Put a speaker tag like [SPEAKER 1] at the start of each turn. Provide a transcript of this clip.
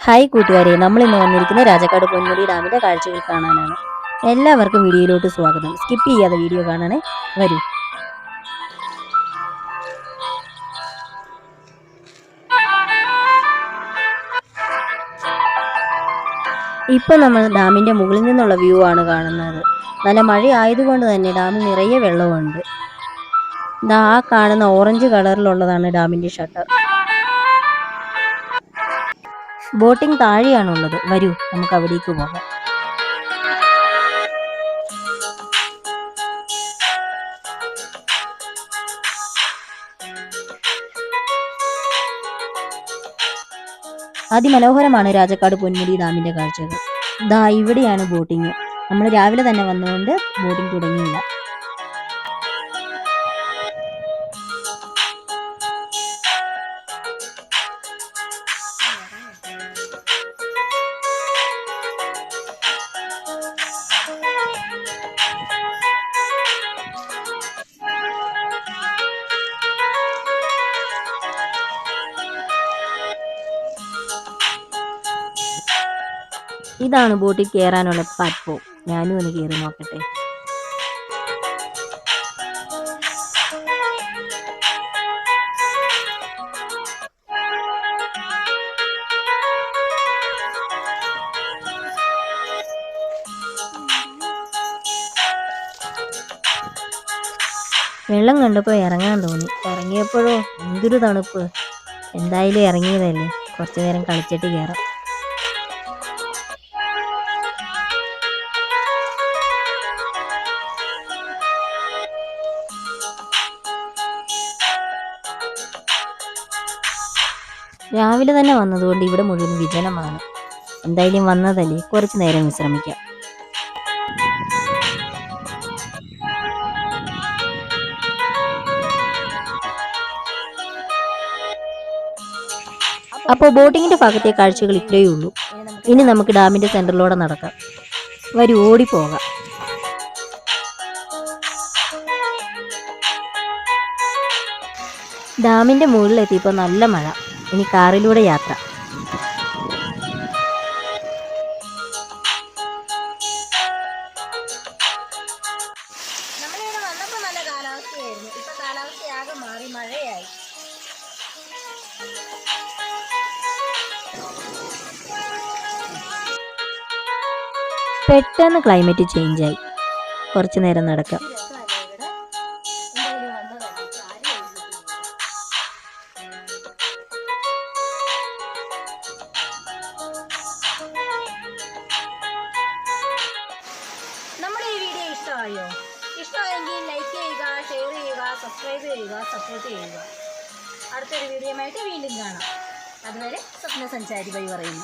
[SPEAKER 1] Hi കൂട്ടുകാരെ, നമ്മൾ ഇന്ന് വന്നിരിക്കുന്ന രാജാക്കാട് പൊന്മുടി ഡാമിന്റെ കാഴ്ചകൾ കാണാനാണ്. എല്ലാവർക്കും വീഡിയോയിലോട്ട് സ്വാഗതം. സ്കിപ്പ് ചെയ്യാതെ വീഡിയോ കാണണേ. വരൂ. ഇപ്പോൾ നമ്മൾ ഡാമിന്റെ മുകളിൽ നിന്നുള്ള വ്യൂ ആണ് കാണുന്നത്. നല്ല മഴ ആയതുകൊണ്ട് തന്നെ ഡാമിൽ നിറയെ വെള്ളമുണ്ട്. ആ കാണുന്ന ഓറഞ്ച് കളറിലുള്ളതാണ് ഡാമിന്റെ ഷട്ടർ. ബോട്ടിംഗ് താഴെയാണുള്ളത്. വരൂ, നമുക്ക് അവിടേക്ക് പോകാം. അതിമനോഹരമാണ് രാജാക്കാട് പൊന്മുടി ഡാമിന്റെ കാഴ്ചകൾ. ഇവിടെയാണ് ബോട്ടിങ്. നമ്മൾ രാവിലെ തന്നെ വന്നുകൊണ്ട് ബോട്ടിംഗ് തുടങ്ങിയില്ല. ഇതാണ് ബോട്ടിൽ കയറാനുള്ള പ്ലാറ്റ്ഫോം. ഞാനും ഒന്ന് കയറി നോക്കട്ടെ. വെള്ളം കണ്ടപ്പോൾ ഇറങ്ങാൻ തോന്നി. ഇറങ്ങിയപ്പോഴോ എന്തൊരു തണുപ്പ്. എന്തായാലും ഇറങ്ങിയതല്ലേ, കുറച്ചു നേരം കളിച്ചിട്ട് കയറാം. രാവിലെ തന്നെ വന്നതുകൊണ്ട് ഇവിടെ മുഴുവൻ വിജനമാണ്. എന്തായാലും വന്നതല്ലേ, കുറച്ചു നേരം വിശ്രമിക്കാം. അപ്പോൾ ബോട്ടിങ്ങിന്റെ ഭാഗത്തെ കാഴ്ചകൾ ഇത്രയേ ഉള്ളൂ. ഇനി നമുക്ക് ഡാമിന്റെ സെന്ററിലൂടെ നടക്കാം. വരൂ, ഓടിപ്പോകാം. ഡാമിന്റെ മുകളിലെത്തിയപ്പോൾ നല്ല മഴ. ഇനി കാറിലൂടെ യാത്ര. നമ്മളിവിടെ വന്നപ്പോൾ നല്ല കാലാവസ്ഥയായിരുന്നു. ഇപ്പൊ കാലാവസ്ഥയാകെ മാറി, മഴയായി. പെട്ടെന്ന് ക്ലൈമറ്റ് ചേഞ്ചായി. കുറച്ചു നേരം നടക്കാം. നമ്മുടെ ഈ വീഡിയോ ഇഷ്ടമായോ? ഇഷ്ടമായെങ്കിൽ ലൈക്ക് ചെയ്യുക, ഷെയർ ചെയ്യുക, സബ്സ്ക്രൈബ് ചെയ്യുക, സപ്പോർട്ട് ചെയ്യുക. അടുത്തൊരു വീഡിയോയുമായിട്ട് വീണ്ടും കാണാം. അതുവരെ സ്വപ്ന സഞ്ചാരി ബൈ പറയുന്നു.